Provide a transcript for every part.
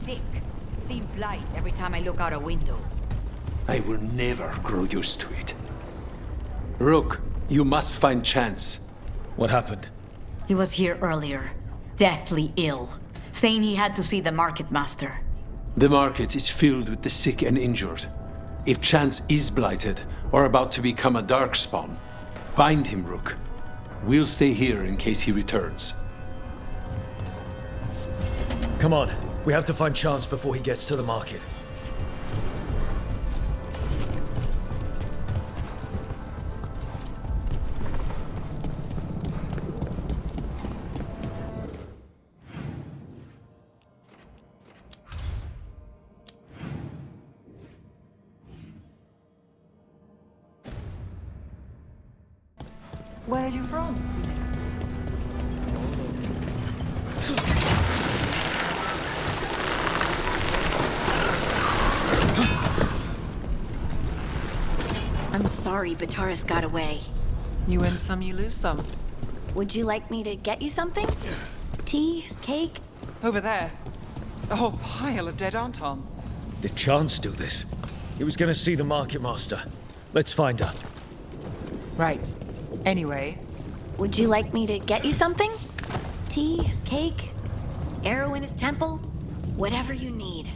sick. See blight every time I look out a window. I will never grow used to it. Rook, you must find Chance. What happened? He was here earlier, deathly ill, saying he had to see the market master. The market is filled with the sick and injured. If Chance is blighted or about to become a darkspawn, find him, Rook. We'll stay here in case he returns. Come on, we have to find Chance before he gets to the market. Where are you from? I'm sorry, Bataris got away. You win some, you lose some. Would you like me to get you something? Tea? Cake? Over there. A whole pile of dead Anton. Did Chance do this? He was gonna see the market master. Let's find her. Right. Anyway. Would you like me to get you something? Tea? Cake? Arrow in his temple? Whatever you need.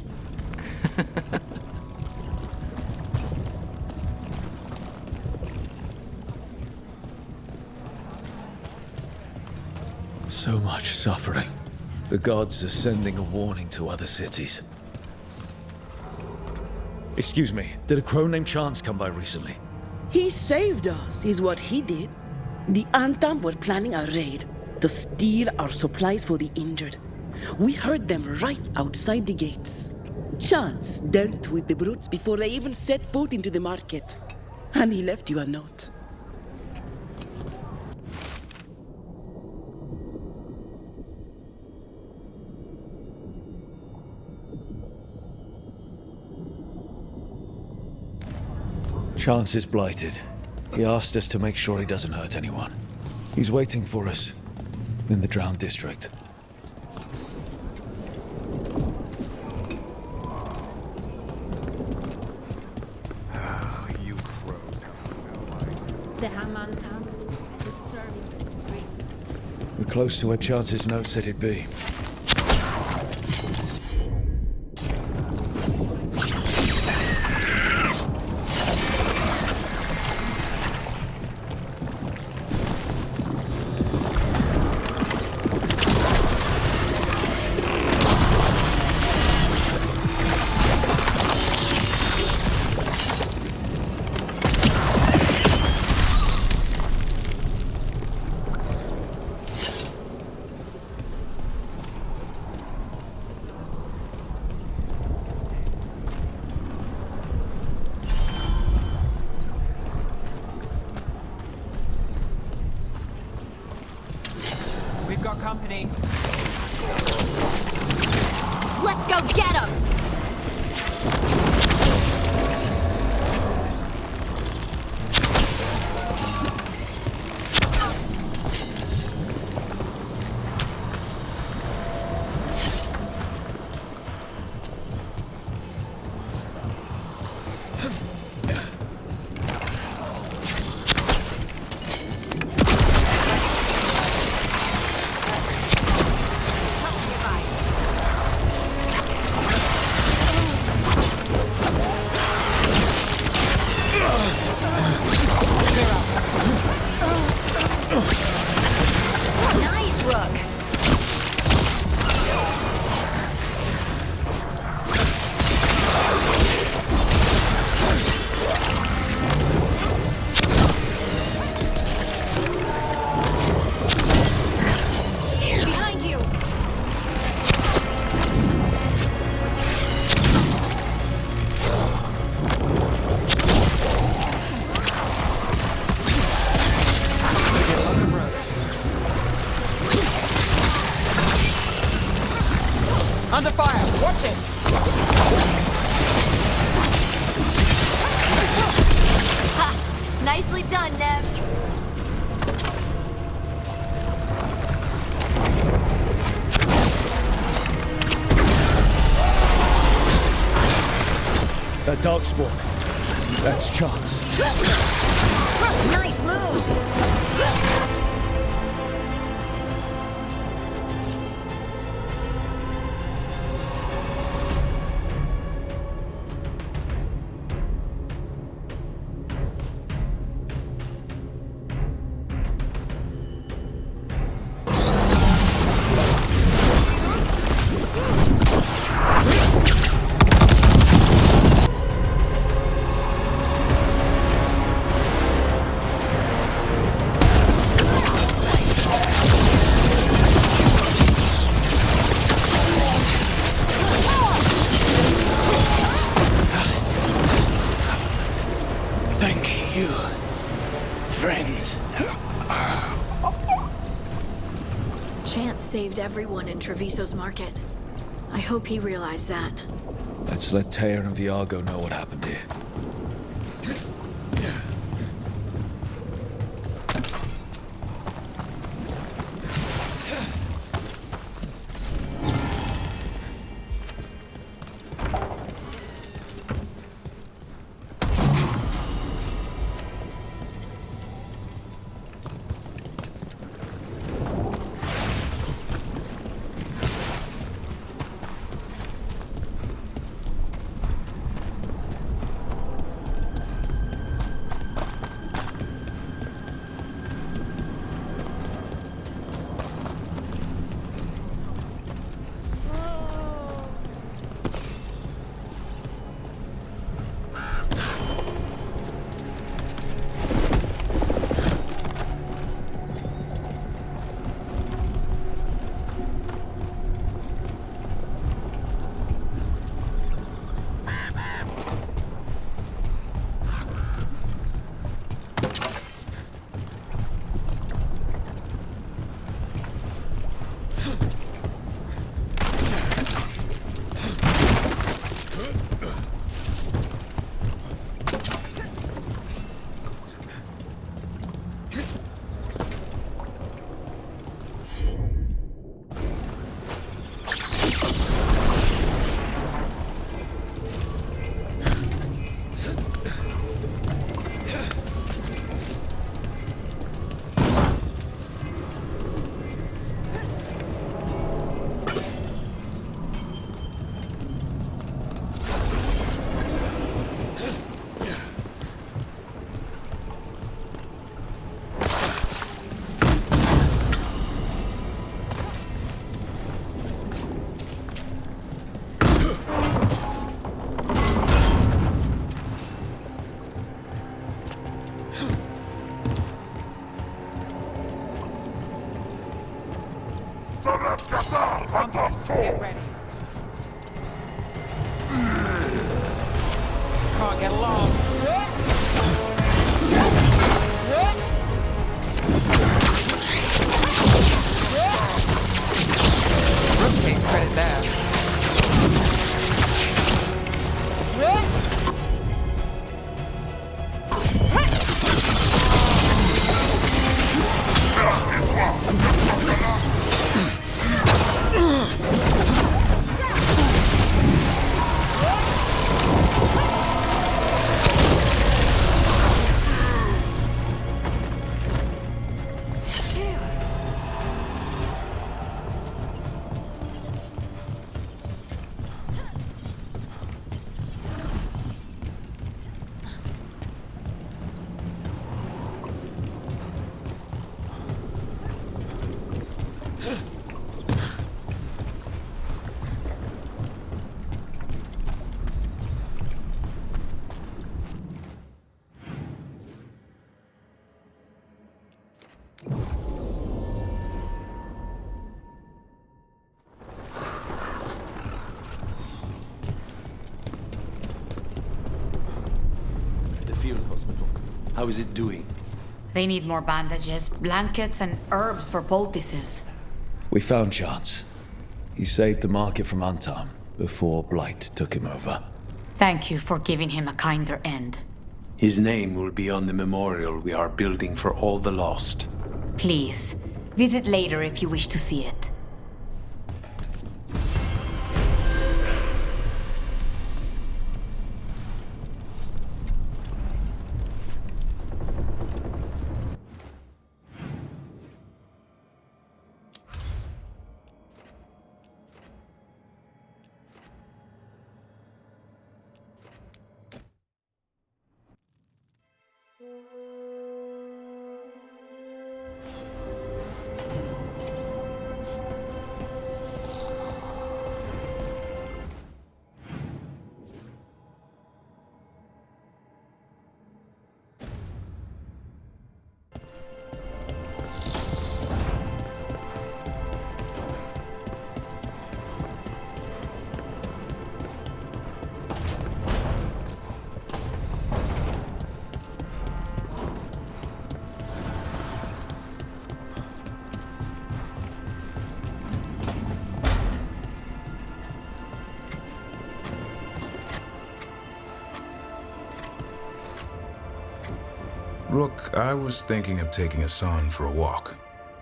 So much suffering. The gods are sending a warning to other cities. Excuse me, did a crow named Chance come by recently? He saved us, is what he did. The Antam were planning a raid to steal our supplies for the injured. We heard them right outside the gates. Chance dealt with the brutes before they even set foot into the market. And he left you a note. Chance is blighted. He asked us to make sure he doesn't hurt anyone. He's waiting for us in the Drowned District. You crows have no idea. The Hamantam is serving great. We're close to where Chance's note said he'd be. We've got company. Let's go get him! Nice, Rook! Behind you! Under fire! Watch it! Ha! Nicely done, Nev. That darkspawn. That's Chance. Nice moves! Thank you, friends. Chance saved everyone in Treviso's market. I hope he realized that. Let's let Teir and Viago know what happened here. Get ready. Can't get along. Rook takes credit there. Field hospital. How is it doing? They need more bandages, blankets, and herbs for poultices. We found Chance. He saved the market from Antam before Blight took him over. Thank you for giving him a kinder end. His name will be on the memorial we are building for all the lost. Please, visit later if you wish to see it. Rook, I was thinking of taking Hassan for a walk.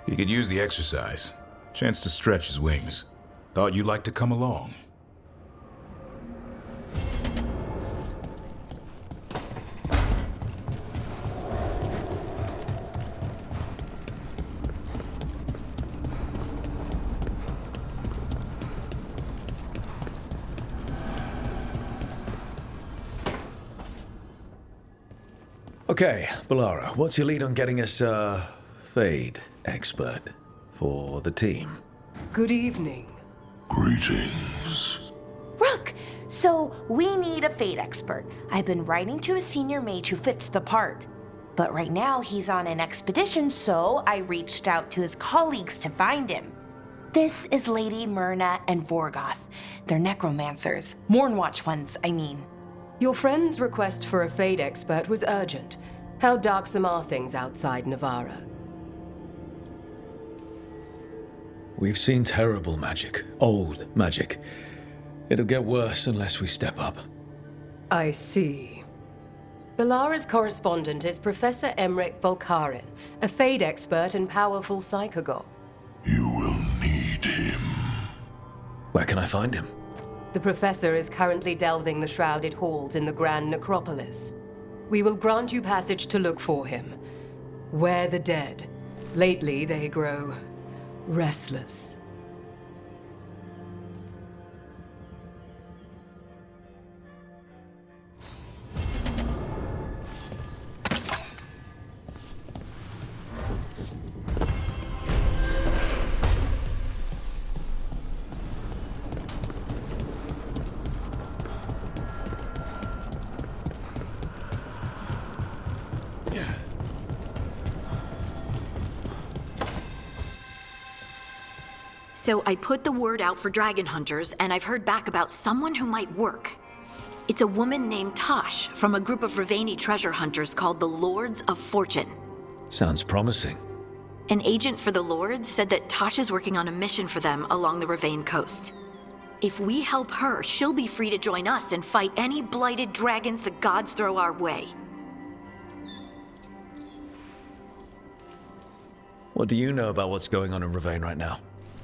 He could use the exercise. Chance to stretch his wings. Thought you'd like to come along. Okay, Balara, what's your lead on getting us a Fade expert for the team? Good evening. Greetings. Rook! So, we need a Fade expert. I've been writing to a senior mage who fits the part. But right now, he's on an expedition, so I reached out to his colleagues to find him. This is Lady Myrna and Vorgoth. They're necromancers. Mournwatch ones, I mean. Your friend's request for a Fade expert was urgent. How darksome are things outside Navarra? We've seen terrible magic. Old magic. It'll get worse unless we step up. I see. Balara's correspondent is Professor Emmerich Volkarin, a Fade expert and powerful psychagogue. You will need him. Where can I find him? The professor is currently delving the shrouded halls in the Grand Necropolis. We will grant you passage to look for him. Where the dead. Lately, they grow restless. So I put the word out for dragon hunters, and I've heard back about someone who might work. It's a woman named Tosh from a group of Ravani treasure hunters called the Lords of Fortune. Sounds promising. An agent for the Lords said that Tosh is working on a mission for them along the Ravane coast. If we help her, she'll be free to join us and fight any blighted dragons the gods throw our way. What do you know about what's going on in Ravane right now?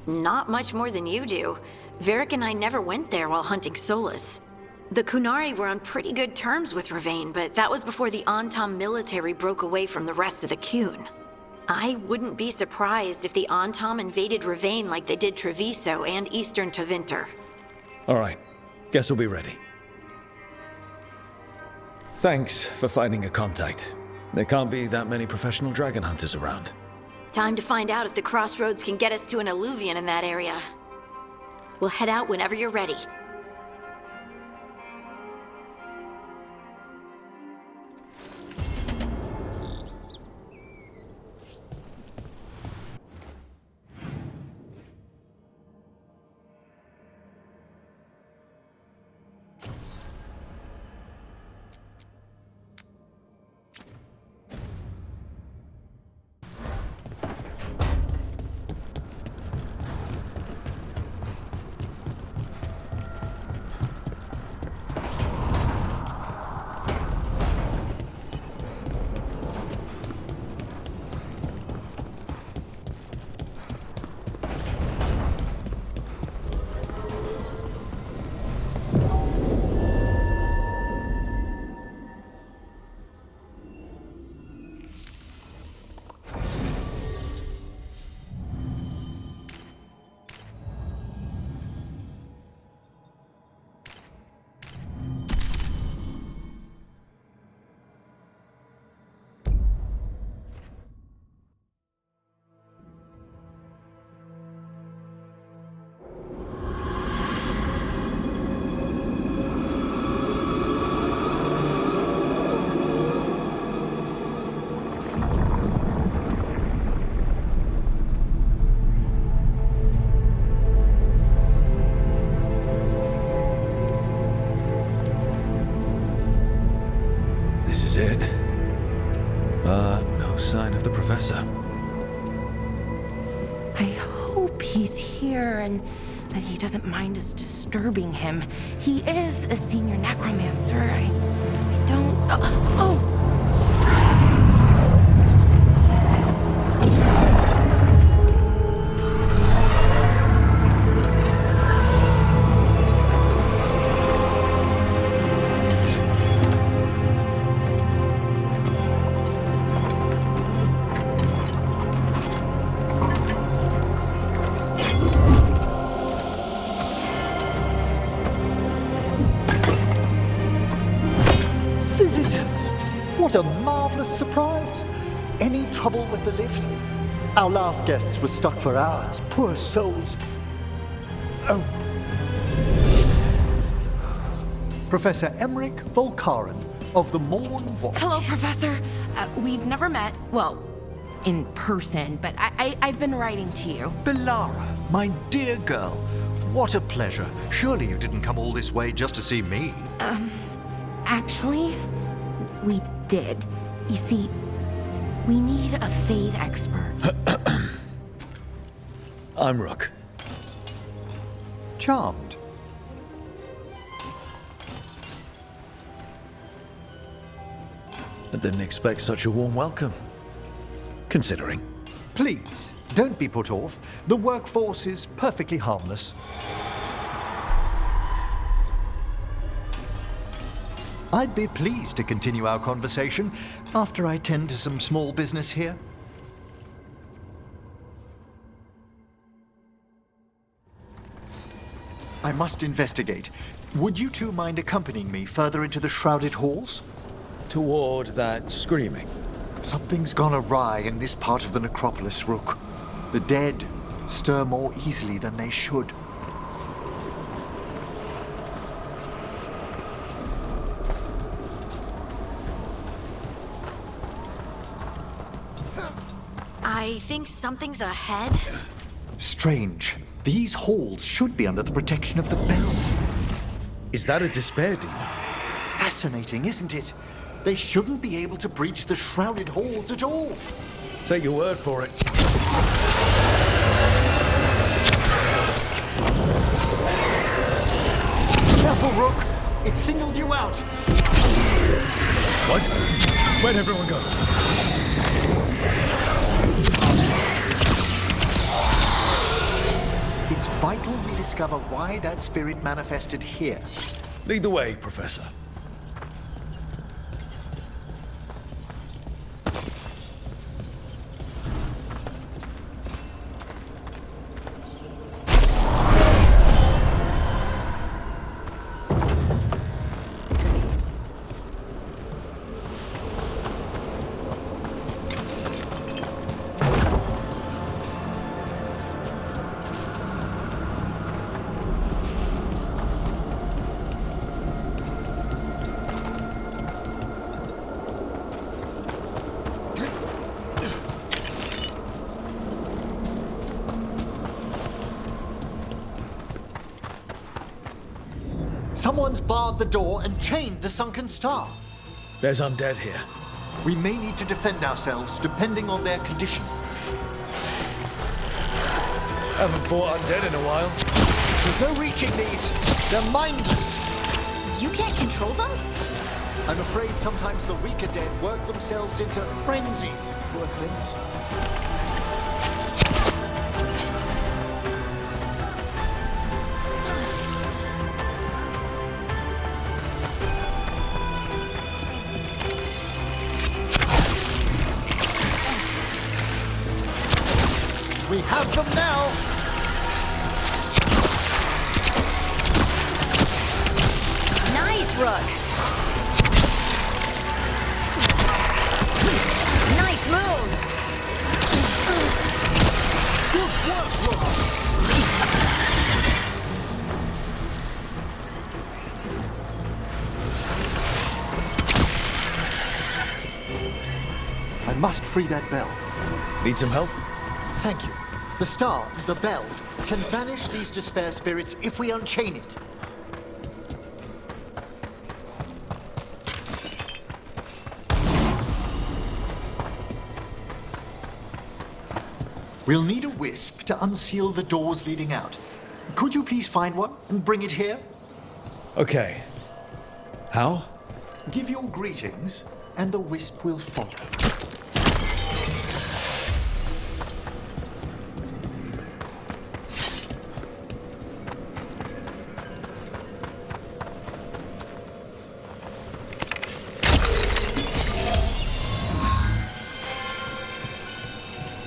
Not much more than you do. Varric and I never went there while hunting Solus. The Kunari were on pretty good terms with Ravane, but that was before the Antam military broke away from the rest of the Kun. I wouldn't be surprised if the Antam invaded Ravane like they did Treviso and Eastern Tevinter. All right. Guess we'll be ready. Thanks for finding a contact. There can't be that many professional dragon hunters around. Time to find out if the crossroads can get us to an alluvion in that area. We'll head out whenever you're ready. it. But no sign of the professor. I hope he's here and that he doesn't mind us disturbing him. He is a senior necromancer. I don't... Oh! What a marvelous surprise! Any trouble with the lift? Our last guests were stuck for hours. Poor souls. Oh. Professor Emmerich Volkaren of the Morn Watch. Hello, Professor. We've never met. Well, in person, but I've been writing to you. Belara, my dear girl. What a pleasure. Surely you didn't come all this way just to see me. Actually, we did. You see, we need a Fade expert. I'm Rook. Charmed. I didn't expect such a warm welcome. Considering. Please, don't be put off. The workforce is perfectly harmless. I'd be pleased to continue our conversation after I tend to some small business here. I must investigate. Would you two mind accompanying me further into the shrouded halls? Toward that screaming. Something's gone awry in this part of the necropolis, Rook. The dead stir more easily than they should. I think something's ahead. Strange. These halls should be under the protection of the bells. Is that a despair demon? Fascinating, isn't it? They shouldn't be able to breach the shrouded halls at all. Take your word for it. Careful, Rook. It signaled you out. What? Where'd everyone go? It's vital we discover why that spirit manifested here. Lead the way, Professor. Someone's barred the door and chained the sunken star. There's undead here. We may need to defend ourselves depending on their condition. Haven't fought undead in a while. There's no reaching these. They're mindless. You can't control them? I'm afraid sometimes the weaker dead work themselves into frenzies. Poor things. We have them now! Nice, Rook! Nice moves! Good work, Rook! I must free that bell. Need some help? Thank you. The star, the bell, can banish these despair spirits if we unchain it. We'll need a wisp to unseal the doors leading out. Could you please find one and bring it here? Okay. How? Give your greetings, and the wisp will follow.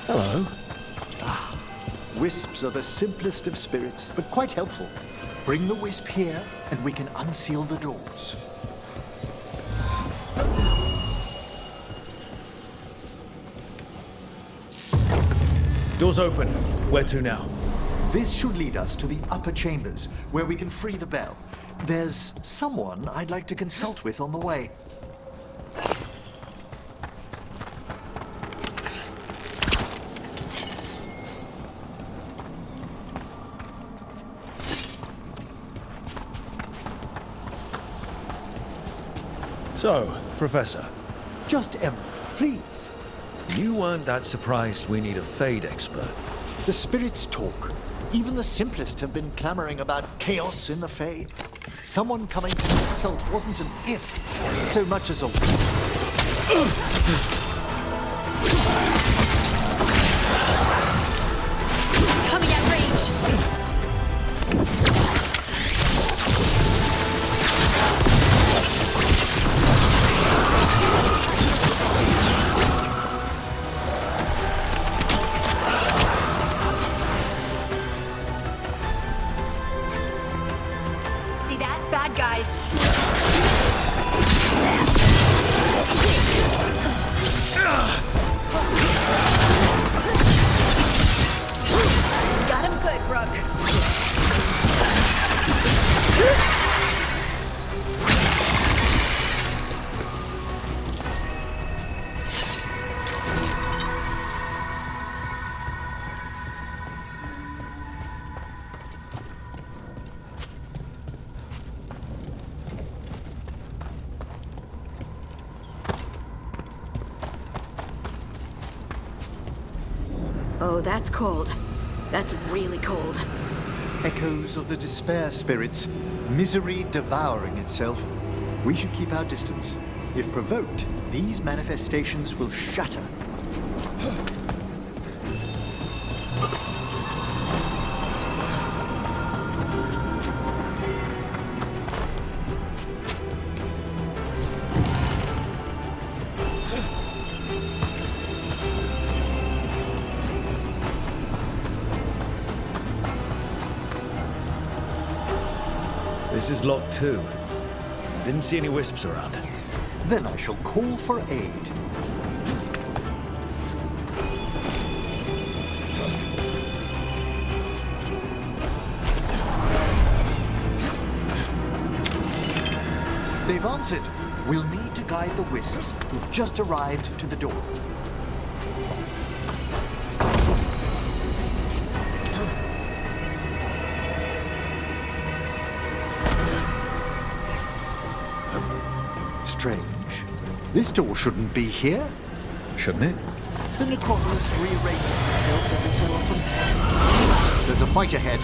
Hello. Wisps are the simplest of spirits, but quite helpful. Bring the wisp here, and we can unseal the doors. Doors open. Where to now? This should lead us to the upper chambers, where we can free the bell. There's someone I'd like to consult with on the way. So, Professor, Just Emerald, please. you weren't that surprised we need a Fade expert. The spirits talk. Even the simplest have been clamoring about chaos in the Fade. Someone coming to consult wasn't an if, so much as a... Coming at range! See that? Bad guys. Got him good, Rook. Oh, that's cold. That's really cold. Echoes of the despair spirits, misery devouring itself. We should keep our distance. If provoked, these manifestations will shatter. This is locked too. Didn't see any wisps around. Then I shall call for aid. They've answered. We'll need to guide the wisps who've just arrived to the door. Strange. This door shouldn't be here. Shouldn't it? The necropolis rearranges itself every so often. There's a fight ahead.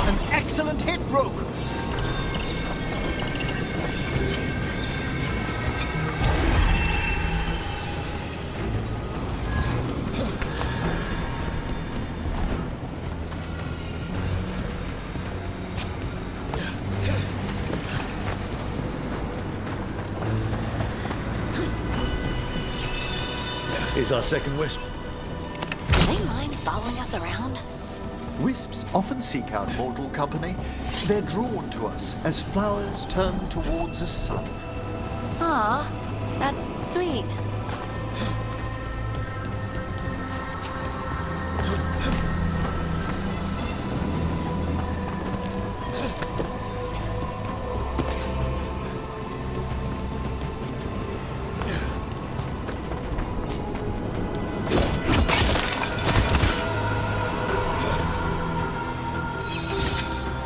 An excellent hit, Rogue. Here's our second wisp. Do they mind following us around? Wisps often seek out mortal company. They're drawn to us as flowers turn towards a sun. Aw, that's sweet.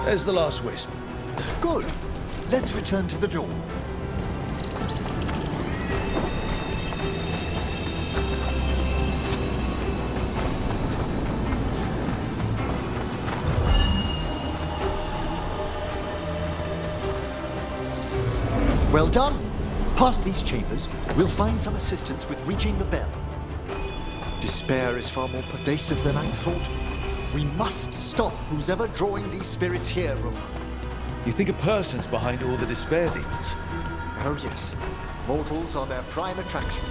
There's the last wisp. Good. Let's return to the door. Well done. Past these chambers, we'll find some assistance with reaching the bell. Despair is far more pervasive than I thought. We must stop who's ever drawing these spirits here, Rook. You think a person's behind all the despair demons? Oh yes. Mortals are their prime attraction.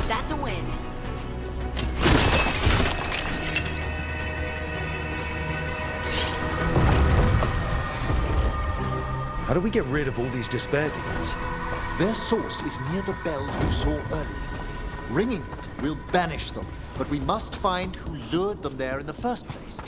That's a win. How do we get rid of all these despair demons? Their source is near the bell you saw earlier. Ringing it will banish them, but we must find who lured them there in the first place.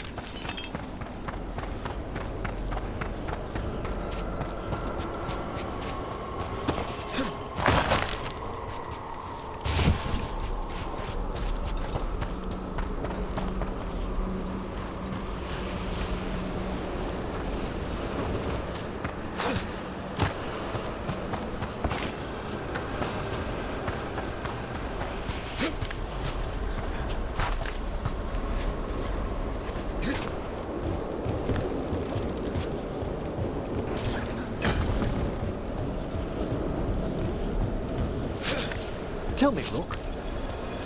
Tell me, Rook,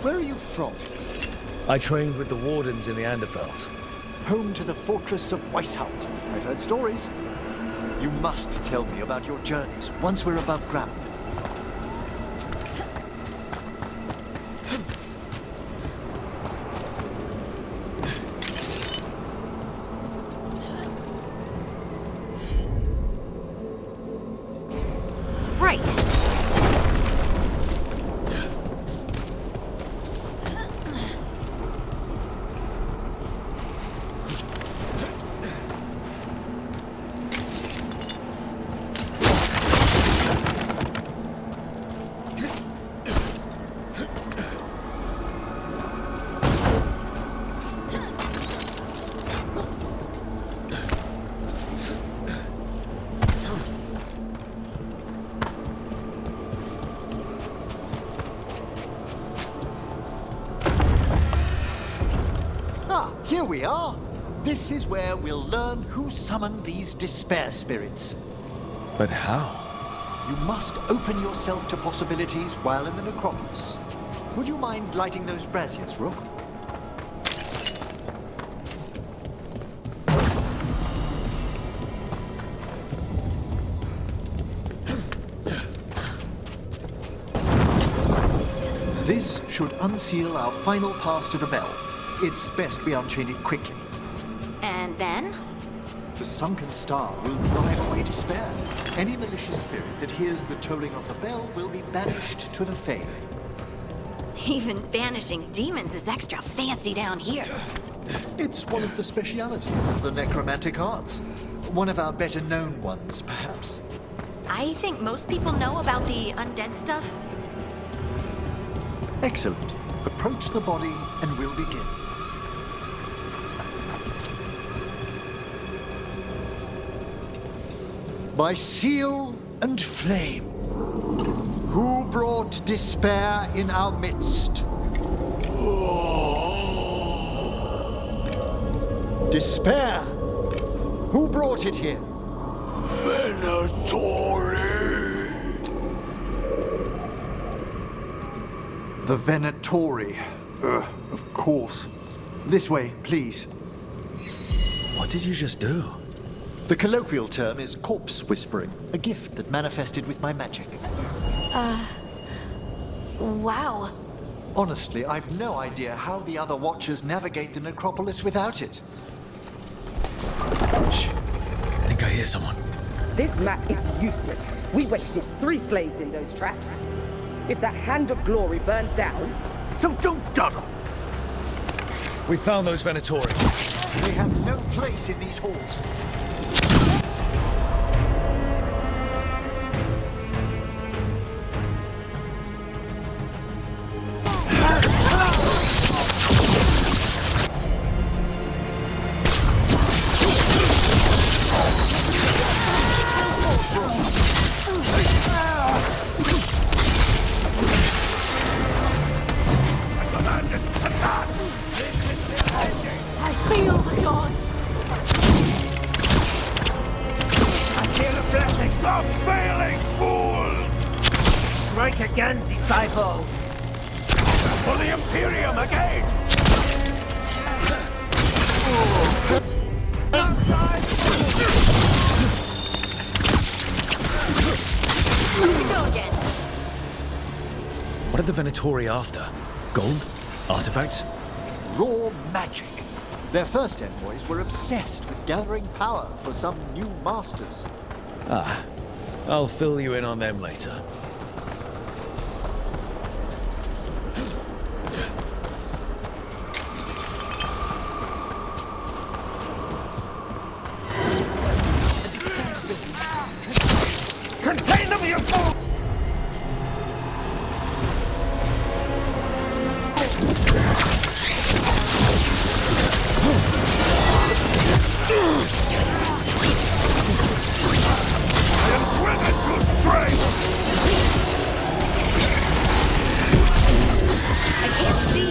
where are you from? I trained with the wardens in the Anderfels. Home to the fortress of Weishaupt. I've heard stories. You must tell me about your journeys once we're above ground. Right. Here we are. This is where we'll learn who summoned these despair spirits. But how? You must open yourself to possibilities while in the necropolis. Would you mind lighting those braziers, Rook? This should unseal our final pass to the bell. It's best we unchain it quickly. And then? The sunken star will drive away despair. Any malicious spirit that hears the tolling of the bell will be banished to the Fade. Even banishing demons is extra fancy down here. It's one of the specialities of the necromantic arts. One of our better known ones, perhaps. I think most people know about the undead stuff. Excellent. Approach the body and we'll begin. By seal and flame, who brought despair in our midst? Despair? Who brought it here? Venatori. The Venatori. Of course. This way, please. What did you just do? The colloquial term is corpse whispering, a gift that manifested with my magic. Wow. Honestly, I've no idea how the other Watchers navigate the necropolis without it. Shh. I think I hear someone. This map is useless. We wasted 3 slaves in those traps. If that Hand of Glory burns down... So don't dawdle! We found those Venatori. They have no place in these halls. Again, disciples! For the Imperium again! What are the Venatori after? Gold? Artifacts? Raw magic. Their first envoys were obsessed with gathering power for some new masters. Ah, I'll fill you in on them later. Contain them, you fool! I am driven to strength! I can't see.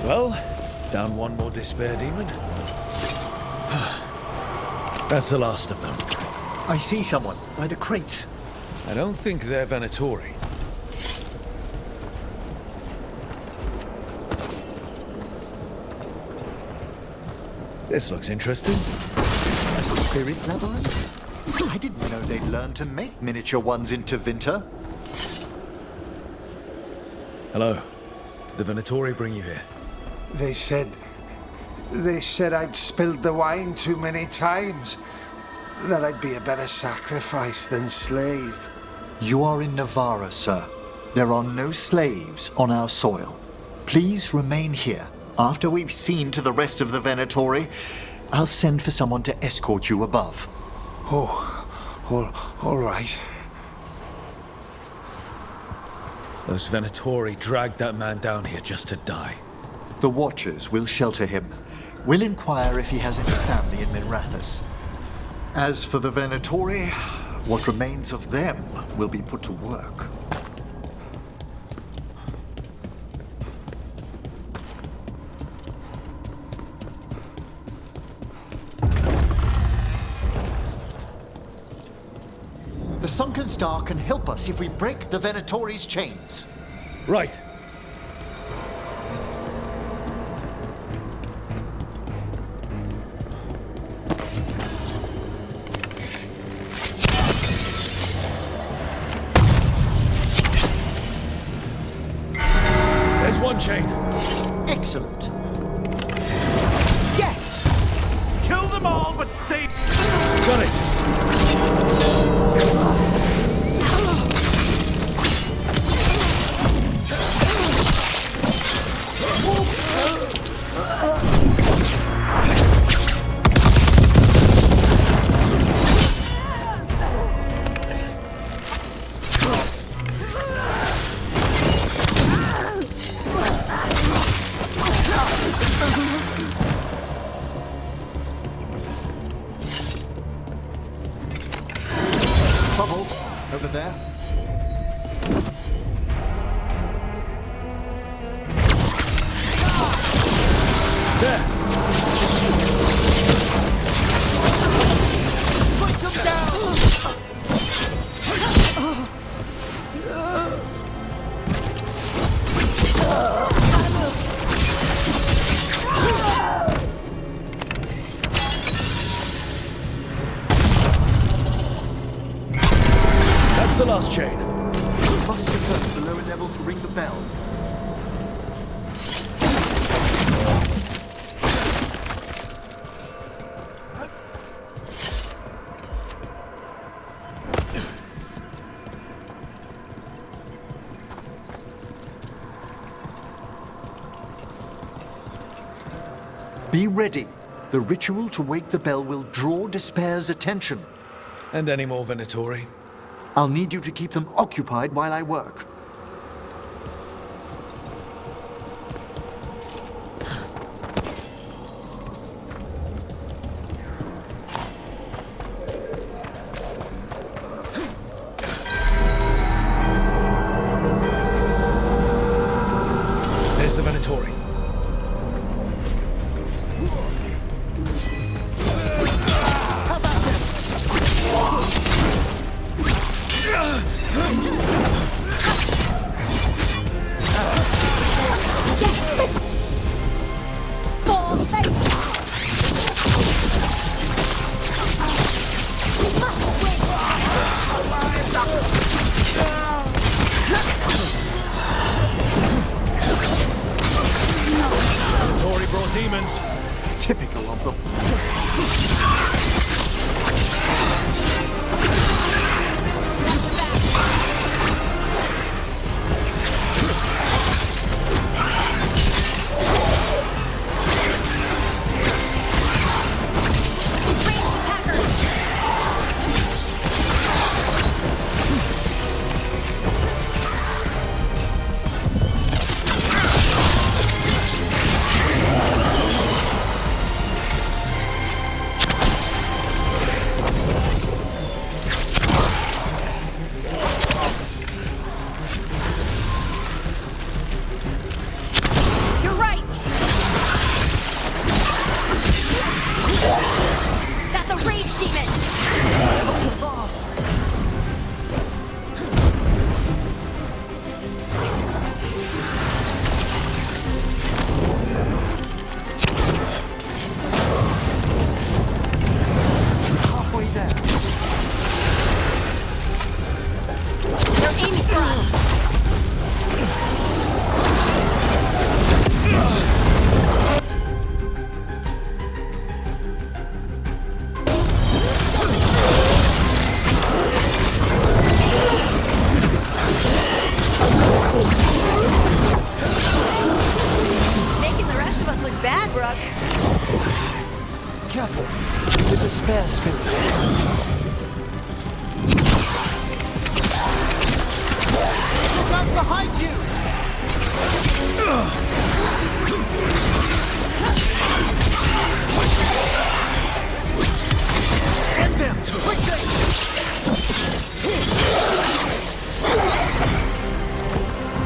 Well, down one more despair demon. That's the last of them. I see someone by the crates. I don't think they're Venatori. This looks interesting. A spirit labyrinth? I didn't know they'd learned to make miniature ones in Tevinter. Hello. Did the Venatori bring you here? They said I'd spilled the wine too many times. That I'd be a better sacrifice than slave. You are in Navarra, sir. There are no slaves on our soil. Please remain here. After we've seen to the rest of the Venatori, I'll send for someone to escort you above. All right. Those Venatori dragged that man down here just to die. The Watchers will shelter him. We'll inquire if he has any family in Minrathous. As for the Venatori, what remains of them will be put to work. The Sunken Star can help us if we break the Venatori's chains. Right. There's one chain. Excellent. Yes! Kill them all, but save... Got it. over there? That's the last chain. We must return to the lower level to ring the bell. Be ready. The ritual to wake the bell will draw Despair's attention. And any more Venatori? I'll need you to keep them occupied while I work. There's the Venatori. Venatori brought demons. Typical of them. You're right! That's a rage demon! Halfway there. They're aiming for us! Making the rest of us look bad, Brooke. Careful. The Despair spirit. Look out behind you! End them! Quickly!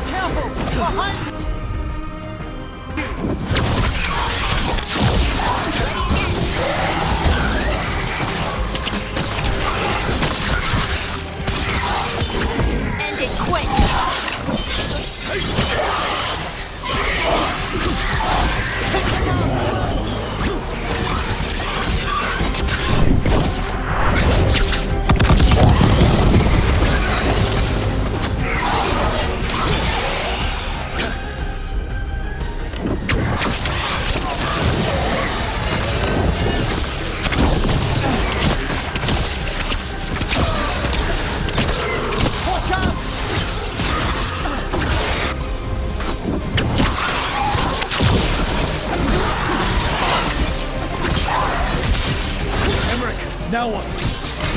Careful! Behind! End it quick! Now what?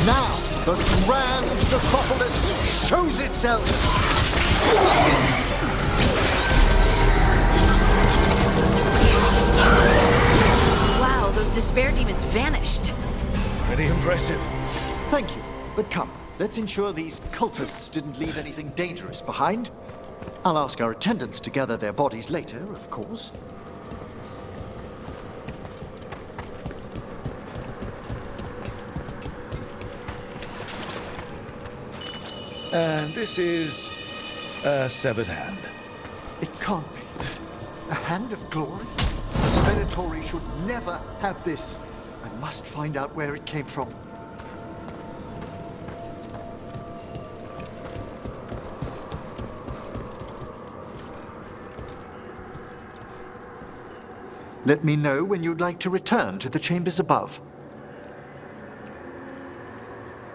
Now, the grand necropolis shows itself! Wow, those despair demons vanished. Pretty impressive. Thank you. But come, let's ensure these cultists didn't leave anything dangerous behind. I'll ask our attendants to gather their bodies later, of course. And this is a severed hand. It can't be. A hand of glory? The Venatori should never have this. I must find out where it came from. Let me know when you'd like to return to the chambers above.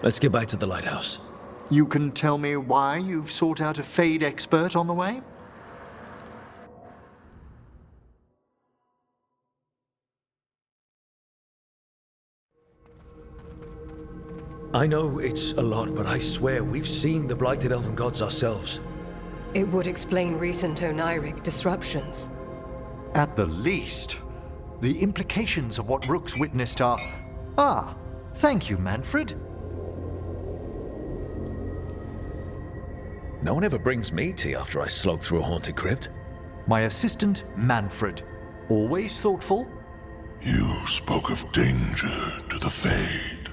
Let's get back to the lighthouse. You can tell me why you've sought out a Fade expert on the way? I know it's a lot, but I swear we've seen the blighted elven gods ourselves. It would explain recent Oniric disruptions. At the least, the implications of what Rook's witnessed are... Ah, thank you, Manfred. No one ever brings me tea after I slog through a haunted crypt. My assistant, Manfred. Always thoughtful. You spoke of danger to the Fade.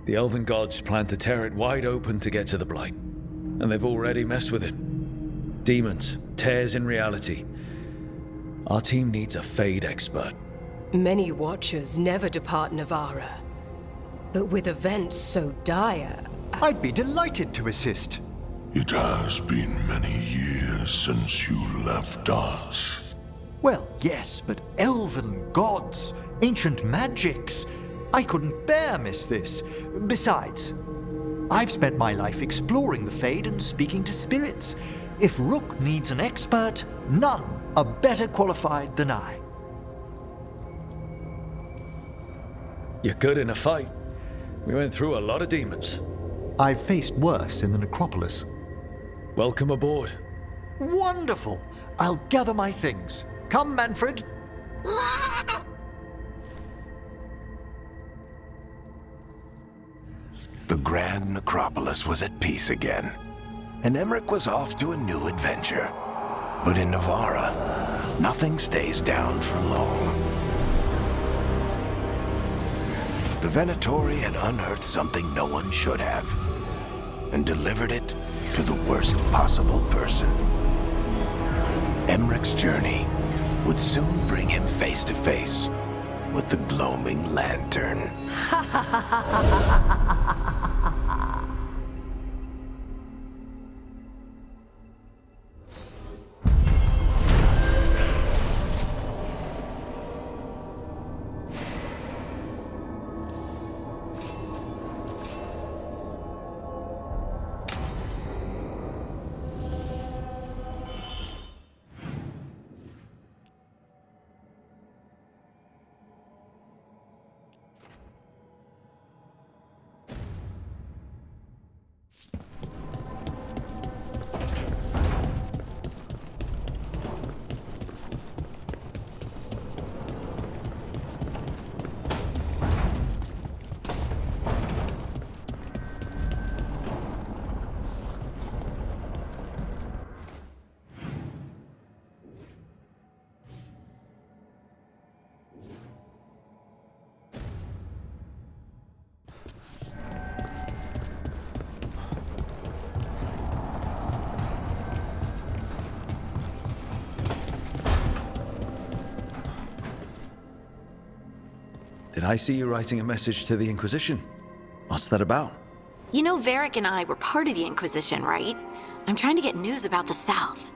The elven gods plan to tear it wide open to get to the Blight. And they've already messed with it. Demons, tears in reality. Our team needs a Fade expert. Many Watchers never depart Navarra. But with events so dire... I'd be delighted to assist. It has been many years since you left us. Well, yes, but elven gods, ancient magics. I couldn't bear miss this. Besides, I've spent my life exploring the Fade and speaking to spirits. If Rook needs an expert, none are better qualified than I. You're good in a fight. We went through a lot of demons. I've faced worse in the necropolis. Welcome aboard. Wonderful! I'll gather my things. Come, Manfred. The Grand Necropolis was at peace again, and Emmerich was off to a new adventure. But in Navarra, nothing stays down for long. The Venatori had unearthed something no one should have, and delivered it to the worst possible person. Emmerich's journey would soon bring him face to face with the gloaming lantern. Did I see you writing a message to the Inquisition? What's that about? You know, Varric and I were part of the Inquisition, right? I'm trying to get news about the South.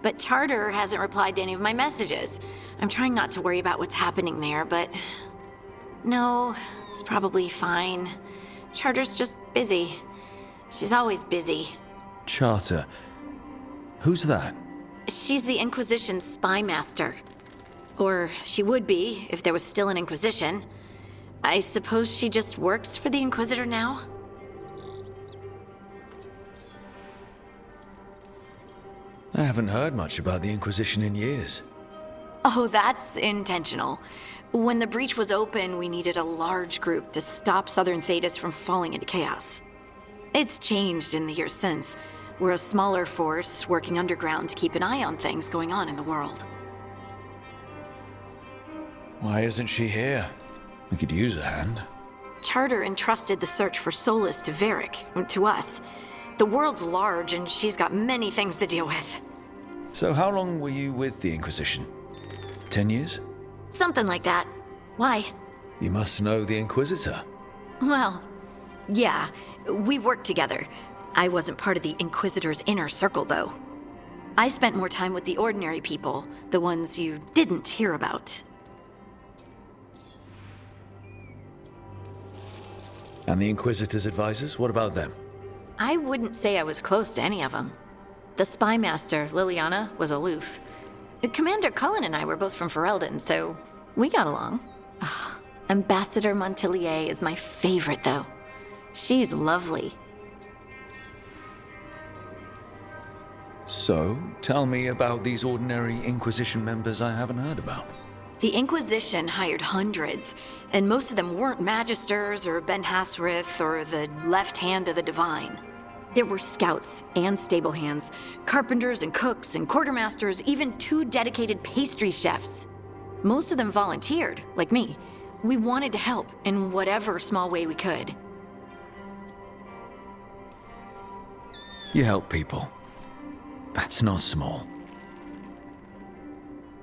But Charter hasn't replied to any of my messages. I'm trying not to worry about what's happening there, but... No, it's probably fine. Charter's just busy. She's always busy. Charter? Who's that? She's the Inquisition's spy master. Or she would be, if there was still an Inquisition. I suppose she just works for the Inquisitor now? I haven't heard much about the Inquisition in years. Oh, that's intentional. When the breach was open, we needed a large group to stop Southern Thedas from falling into chaos. It's changed in the years since. We're a smaller force working underground to keep an eye on things going on in the world. Why isn't she here? We could use a hand. Charter entrusted the search for Solus to Varric, to us. The world's large and she's got many things to deal with. So how long were you with the Inquisition? 10 years? Something like that. Why? You must know the Inquisitor. Well, yeah, we worked together. I wasn't part of the Inquisitor's inner circle, though. I spent more time with the ordinary people, the ones you didn't hear about. And the Inquisitor's advisors, what about them? I wouldn't say I was close to any of them. The spy master, Liliana, was aloof. Commander Cullen and I were both from Ferelden, so we got along. Ugh, Ambassador Montilier is my favorite, though. She's lovely. So, tell me about these ordinary Inquisition members I haven't heard about. The Inquisition hired hundreds, and most of them weren't Magisters or Ben Hasrith or the left hand of the Divine. There were scouts and stable hands, carpenters and cooks and quartermasters, even 2 dedicated pastry chefs. Most of them volunteered, like me. We wanted to help in whatever small way we could. You help people. That's not small.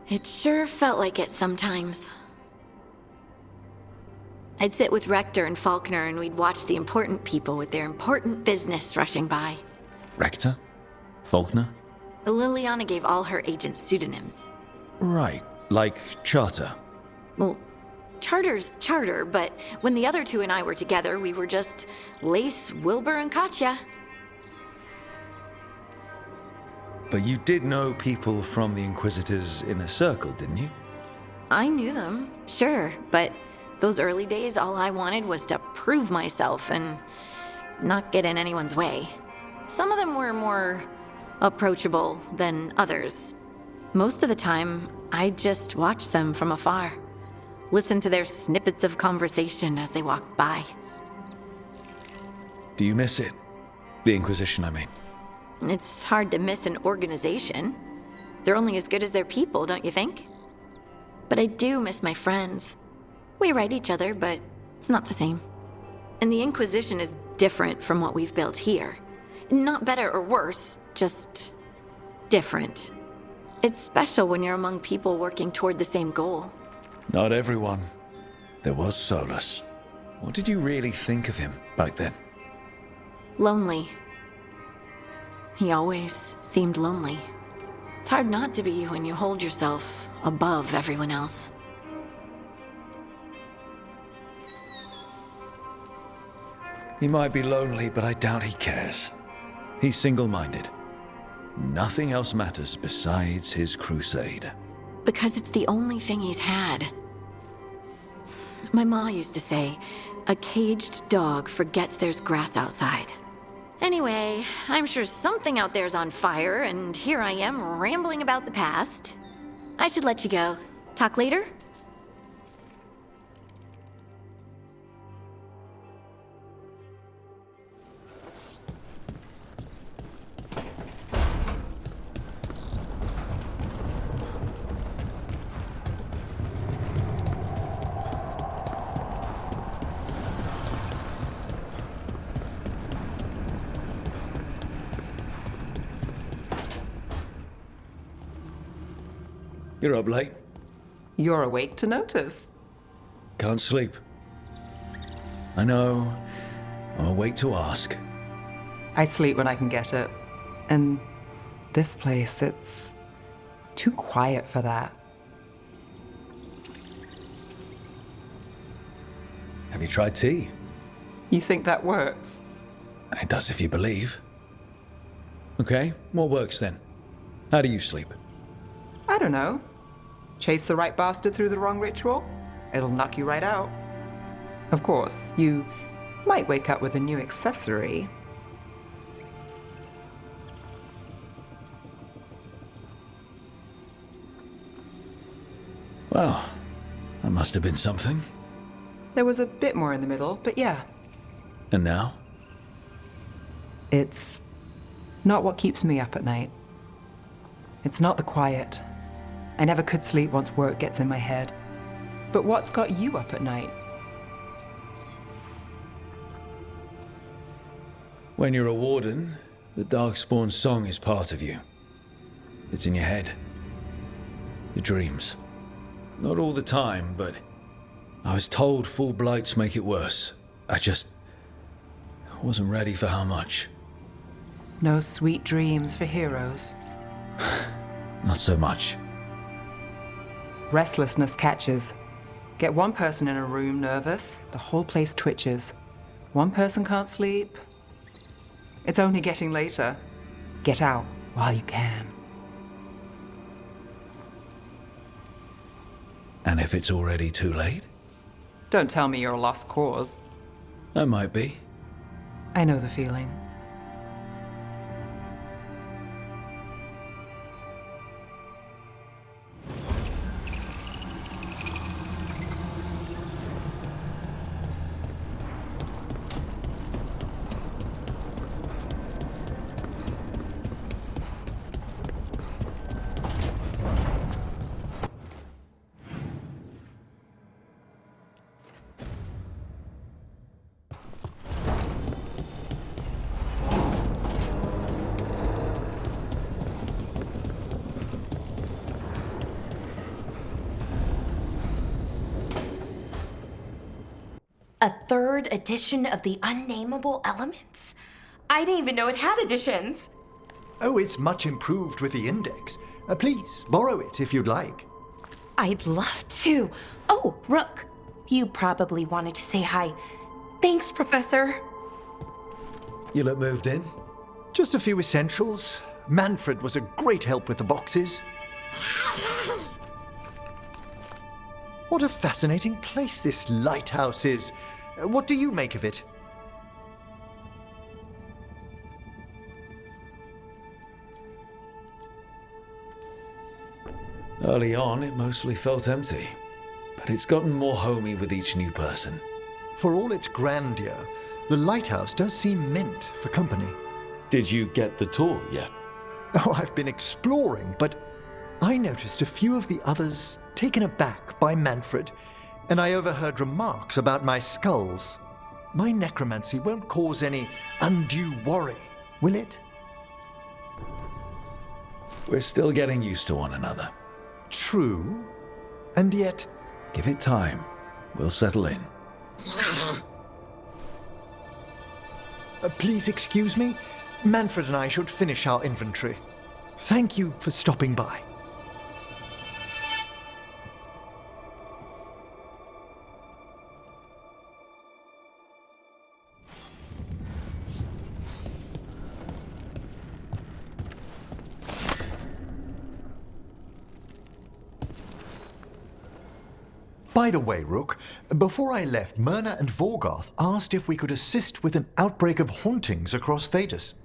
It sure felt like it sometimes. I'd sit with Rector and Faulkner and we'd watch the important people with their important business rushing by. Rector? Faulkner? Liliana gave all her agents pseudonyms. Right, like Charter. Well, Charter's Charter, but when the other 2 and I were together, we were just Lace, Wilbur, and Katya. But you did know people from the Inquisitor's inner circle, didn't you? I knew them, sure, but those early days, all I wanted was to prove myself and not get in anyone's way. Some of them were more approachable than others. Most of the time, I just watched them from afar, listened to their snippets of conversation as they walked by. Do you miss it? The Inquisition, I mean. It's hard to miss an organization. They're only as good as their people, don't you think? But I do miss my friends. We write each other, but it's not the same. And the Inquisition is different from what we've built here. Not better or worse, just different. It's special when you're among people working toward the same goal. Not everyone. There was Solus. What did you really think of him back then? Lonely. He always seemed lonely. It's hard not to be when you hold yourself above everyone else. He might be lonely, but I doubt he cares. He's single-minded. Nothing else matters besides his crusade. Because it's the only thing he's had. My ma used to say, a caged dog forgets there's grass outside. Anyway, I'm sure something out there's on fire, and here I am rambling about the past. I should let you go. Talk later? You're up late. You're awake to notice. Can't sleep. I know. I'm awake to ask. I sleep when I can get it. And this place, it's too quiet for that. Have you tried tea? You think that works? It does if you believe. Okay, what works then? How do you sleep? I don't know. Chase the right bastard through the wrong ritual? It'll knock you right out. Of course, you might wake up with a new accessory. Well, that must have been something. There was a bit more in the middle, but yeah. And now? It's not what keeps me up at night. It's not the quiet. I never could sleep once work gets in my head. But what's got you up at night? When you're a warden, the Darkspawn song is part of you. It's in your head. Your dreams. Not all the time, but I was told full blights make it worse. I wasn't ready for how much. No sweet dreams for heroes. Not so much. Restlessness catches. Get one person in a room nervous, the whole place twitches. One person can't sleep. It's only getting later. Get out while you can. And if it's already too late? Don't tell me you're a lost cause. I might be. I know the feeling. A third edition of the Unnameable Elements? I didn't even know it had editions. Oh, it's much improved with the index. Please, borrow it if you'd like. I'd love to. Oh, Rook, you probably wanted to say hi. Thanks, Professor. You look moved in? Just a few essentials. Manfred was a great help with the boxes. What a fascinating place this lighthouse is. What do you make of it? Early on, it mostly felt empty. But it's gotten more homey with each new person. For all its grandeur, the lighthouse does seem meant for company. Did you get the tour yet? Oh, I've been exploring, but I noticed a few of the others taken aback by Manfred, and I overheard remarks about my skulls. My necromancy won't cause any undue worry, will it? We're still getting used to one another. True, and yet... Give it time. We'll settle in. Please excuse me. Manfred and I should finish our inventory. Thank you for stopping by. By the way, Rook, before I left, Myrna and Vorgoth asked if we could assist with an outbreak of hauntings across Thedas.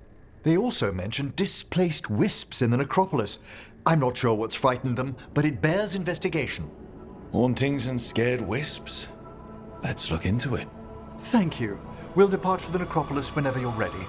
They also mentioned displaced wisps in the necropolis. I'm not sure what's frightened them, but it bears investigation. Hauntings and scared wisps? Let's look into it. Thank you. We'll depart for the necropolis whenever you're ready.